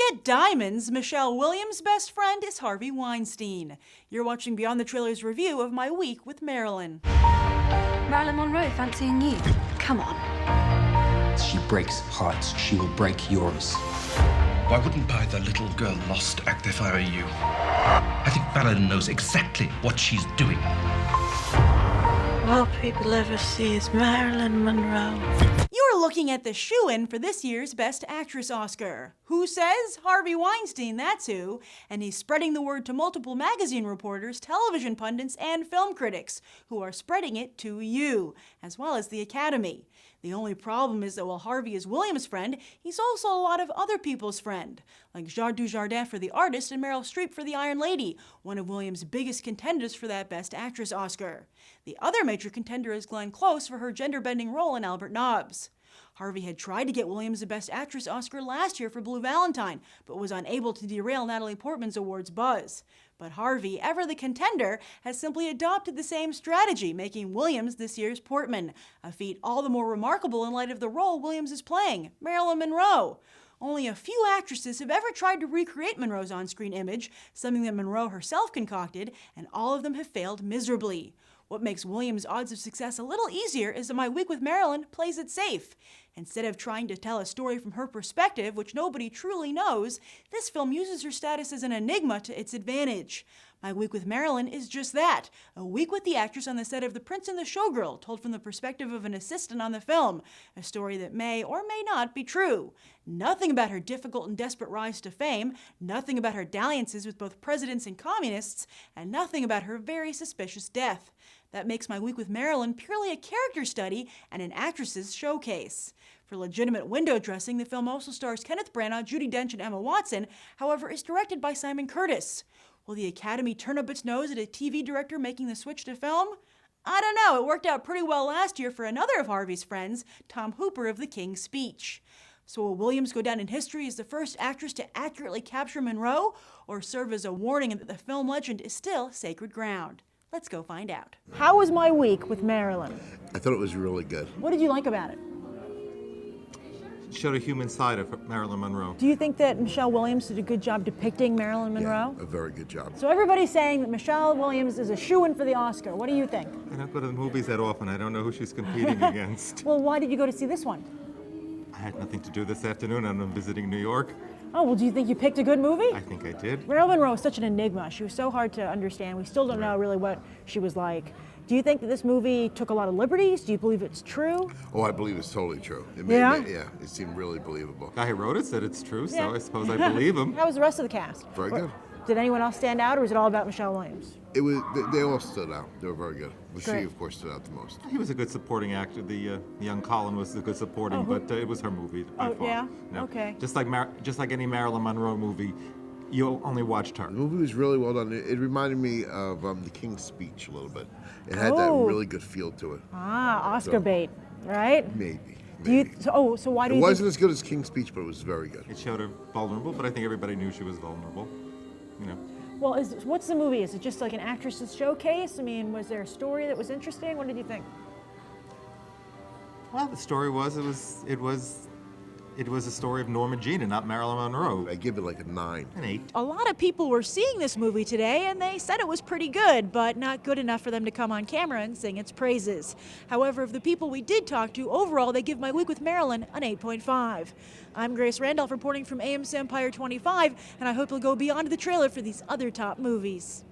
Forget diamonds, Michelle Williams' best friend is Harvey Weinstein. You're watching Beyond the Trailers review of My Week with Marilyn. Marilyn Monroe fancying you. Come on. She breaks hearts. She will break yours. I wouldn't buy the little girl lost act if I were you. I think Marilyn knows exactly what she's doing. All people ever see is Marilyn Monroe. You're looking at the shoo-in for this year's Best Actress Oscar. Who says? Harvey Weinstein, that's who. And he's spreading the word to multiple magazine reporters, television pundits, and film critics, who are spreading it to you, as well as the Academy. The only problem is that while Harvey is Williams' friend, he's also a lot of other people's friend, like Jean Dujardin for The Artist and Meryl Streep for The Iron Lady, one of Williams' biggest contenders for that Best Actress Oscar. The other major contender is Glenn Close for her gender-bending role in Albert Nobbs. Harvey had tried to get Williams the Best Actress Oscar last year for Blue Valentine, but was unable to derail Natalie Portman's awards buzz. But Harvey, ever the contender, has simply adopted the same strategy, making Williams this year's Portman, a feat all the more remarkable in light of the role Williams is playing, Marilyn Monroe. Only a few actresses have ever tried to recreate Monroe's on-screen image, something that Monroe herself concocted, and all of them have failed miserably. What makes Williams' odds of success a little easier is that My Week with Marilyn plays it safe. Instead of trying to tell a story from her perspective, which nobody truly knows, this film uses her status as an enigma to its advantage. My Week with Marilyn is just that, a week with the actress on the set of The Prince and the Showgirl, told from the perspective of an assistant on the film, a story that may or may not be true. Nothing about her difficult and desperate rise to fame, nothing about her dalliances with both presidents and communists, and nothing about her very suspicious death. That makes My Week with Marilyn purely a character study and an actress's showcase. For legitimate window dressing, the film also stars Kenneth Branagh, Judi Dench, and Emma Watson, however, is directed by Simon Curtis. Will the Academy turn up its nose at a TV director making the switch to film? I don't know, it worked out pretty well last year for another of Harvey's friends, Tom Hooper of The King's Speech. So will Williams go down in history as the first actress to accurately capture Monroe, or serve as a warning that the film legend is still sacred ground? Let's go find out. How was My Week with Marilyn? I thought it was really good. What did you like about it? It showed a human side of Marilyn Monroe. Do you think that Michelle Williams did a good job depicting Marilyn Monroe? Yeah, a very good job. So everybody's saying that Michelle Williams is a shoo-in for the Oscar. What do you think? I don't go to the movies that often. I don't know who she's competing against. Well, why did you go to see this one? I had nothing to do this afternoon, and I'm visiting New York. Oh, well, do you think you picked a good movie? I think I did. Marilyn Monroe is such an enigma. She was so hard to understand. We still don't know really what she was like. Do you think that this movie took a lot of liberties? Do you believe it's true? Oh, I believe it's totally true. Yeah? It seemed really believable. The guy who wrote it said it's true, so Yeah. I suppose I believe him. How was the rest of the cast? Very good. Did anyone else stand out, or was it all about Michelle Williams? It was. They all stood out. They were very good. She, Great. of course, stood out the most. He was a good supporting actor. The young Colin was a good supporting, but it was her movie by far. Yeah? You know, Okay. Just like any Marilyn Monroe movie, you only watched her. The movie was really well done. It reminded me of The King's Speech a little bit. It had that really good feel to it. Ah, Oscar So- bait, right? Maybe. Do you? maybe. So why do It you? wasn't as good as King's Speech, but it was very good. It showed her vulnerable, but I think everybody knew she was vulnerable. You know. Well, what's the movie? Is it just like an actress's showcase? I mean, was there a story that was interesting? What did you think? Well, the story was it was a story of Norma Jean and not Marilyn Monroe. I give it like a 9. An 8. A lot of people were seeing this movie today, and they said it was pretty good, but not good enough for them to come on camera and sing its praises. However, of the people we did talk to, overall, they give My Week with Marilyn an 8.5. I'm Grace Randolph reporting from AMC Empire 25, and I hope you'll go beyond the trailer for these other top movies.